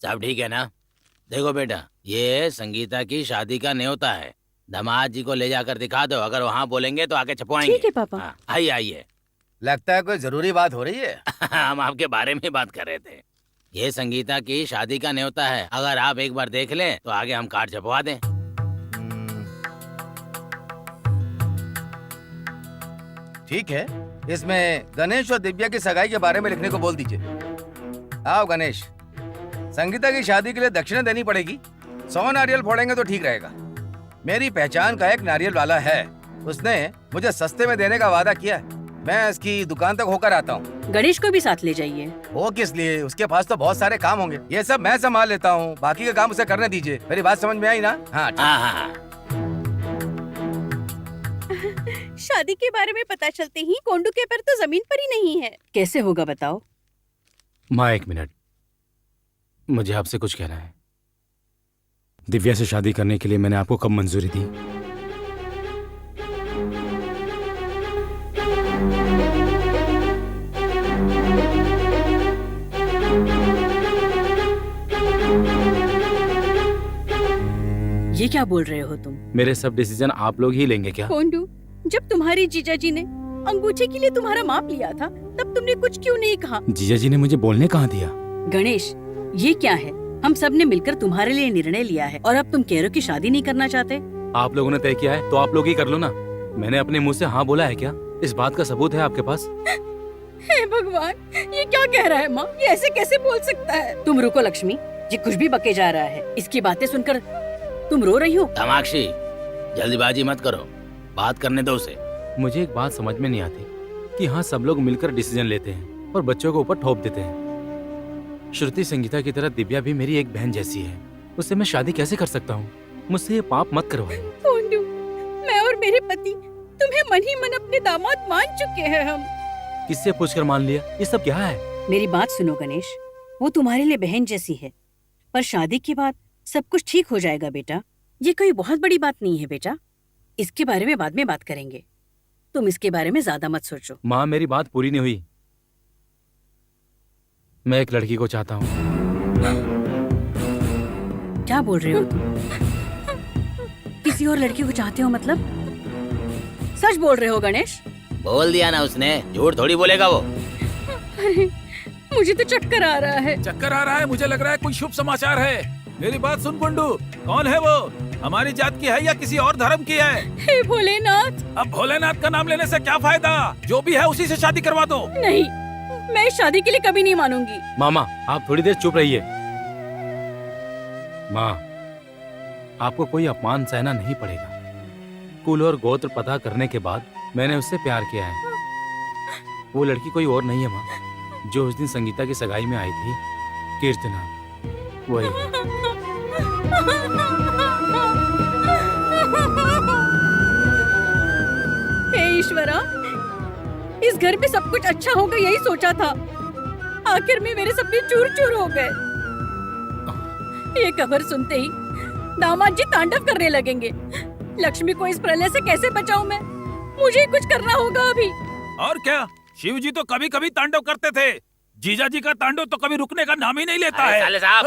सब ठीक है ना? देखो बेटा, ये संगीता की शादी का न्योता है। दामाद जी को ले जाकर दिखा दो, अगर वहाँ बोलेंगे तो आके छपवाएंगे। ठीक है पापा। हाँ, आइए आइए। लगता है कोई जरूरी बात हो रही है। हम आपके बारे में बात कर रहे थे। ये संगीता की शादी का न्योता है, अगर आप एक बार देख लें तो आगे हम कार्ड छपवा दें। ठीक है, इसमें गणेश और दिव्या की सगाई के बारे में लिखने को बोल दीजिए। आओ गणेश, संगीता की शादी के लिए दक्षिणा देनी पड़ेगी। 100 नारियल फोड़ेंगे तो ठीक रहेगा। मेरी पहचान का एक नारियल वाला है, उसने मुझे सस्ते में देने का वादा किया है। मैं इसकी दुकान तक होकर आता हूँ। गणेश को भी साथ ले जाइए। वो किस लिए? उसके पास तो बहुत सारे काम होंगे। ये सब मैं संभाल लेता हूँ, बाकी का काम उसे करने दीजिए। मेरी बात समझ में आई ना? हाँ हाँ हाँ हाँ। शादी के बारे में पता चलते ही कोंडू के पैर तो जमीन पर ही नहीं है। कैसे होगा बताओ? माँ एक मिनट, मुझे आपसे कुछ कहना है। दिव्या से शादी करने के लिए मैंने आपको कब मंजूरी दी? ये क्या बोल रहे हो तुम? मेरे सब डिसीजन आप लोग ही लेंगे क्या? कोंडू, जब तुम्हारी जीजा जी ने अंगूठे के लिए तुम्हारा माप लिया था, तब तुमने कुछ क्यों नहीं कहा? जीजा जी ने मुझे बोलने कहाँ दिया? गणेश, ये क्या है? हम सब ने मिलकर तुम्हारे लिए निर्णय लिया है और अब तुम कह रहे हो कि शादी नहीं करना चाहते? आप लोगों ने तय किया है तो आप लोग ही कर लो ना। मैंने अपने मुंह से हाँ बोला है क्या? इस बात का सबूत है आपके पास? हे भगवान, ये क्या कह रहा है माँ? ये ऐसे कैसे बोल सकता है? तुम रुको लक्ष्मी, ये कुछ भी बके जा रहा है। इसकी बातें सुनकर तुम रो रही हो। कामाक्षी, जल्दबाजी मत करो, बात करने दो उसे। मुझे एक बात समझ में नहीं आती कि हाँ सब लोग मिलकर डिसीजन लेते हैं और बच्चों को ऊपर थोप देते हैं। श्रुति संगीता की तरह दिव्या भी मेरी एक बहन जैसी है, उससे मैं शादी कैसे कर सकता हूँ? मुझसे ये पाप मत करवाइए। कोंडू, मैं और मेरे पति तुम्हें मन ही मन अपने दामाद मान चुके हैं। हम किससे पूछकर मान लिया? ये सब क्या है? मेरी बात सुनो गणेश, वो तुम्हारे लिए बहन जैसी है, पर शादी के बाद सब कुछ ठीक हो जाएगा बेटा। ये कोई बहुत बड़ी बात नहीं है बेटा, इसके बारे में बाद में बात करेंगे। तुम इसके बारे में ज्यादा मत सोचो। माँ मेरी बात पूरी नहीं हुई। मैं एक लड़की को चाहता हूँ। क्या बोल रहे हो तुम? किसी और लड़की को चाहते हो मतलब? सच बोल रहे हो गणेश? बोल दिया ना उसने, झूठ थोड़ी बोलेगा वो। अरे, मुझे तो चक्कर आ रहा है। चक्कर आ रहा है? मुझे लग रहा है कोई शुभ समाचार है। मेरी बात सुन कुंडू, कौन है वो? हमारी जात की है या किसी और धर्म की है? हे भोलेनाथ! अब भोलेनाथ का नाम लेने से क्या फायदा? जो भी है उसी से शादी करवा दो। नहीं, मैं इस शादी के लिए कभी नहीं मानूंगी। मामा आप थोड़ी देर चुप रहिए। माँ, आपको कोई अपमान सहना नहीं पड़ेगा। कुल और गोत्र पता करने के बाद मैंने उससे प्यार किया है। वो लड़की कोई और नहीं है माँ, जो उस दिन संगीता की सगाई में आई थी, कीर्तना, वही। हे ईश्वरा, इस घर में सब कुछ अच्छा होगा यही सोचा था, आखिर में मेरे सपने चूर चूर हो गए। ये खबर सुनते ही दामाद जी तांडव करने लगेंगे। लक्ष्मी को इस प्रलय से कैसे बचाऊं मैं? मुझे कुछ करना होगा अभी। और क्या, शिव जी तो कभी कभी तांडव करते थे, जीजा जी का तांडव तो कभी रुकने का नाम ही नहीं लेता अरे है। साले साहब,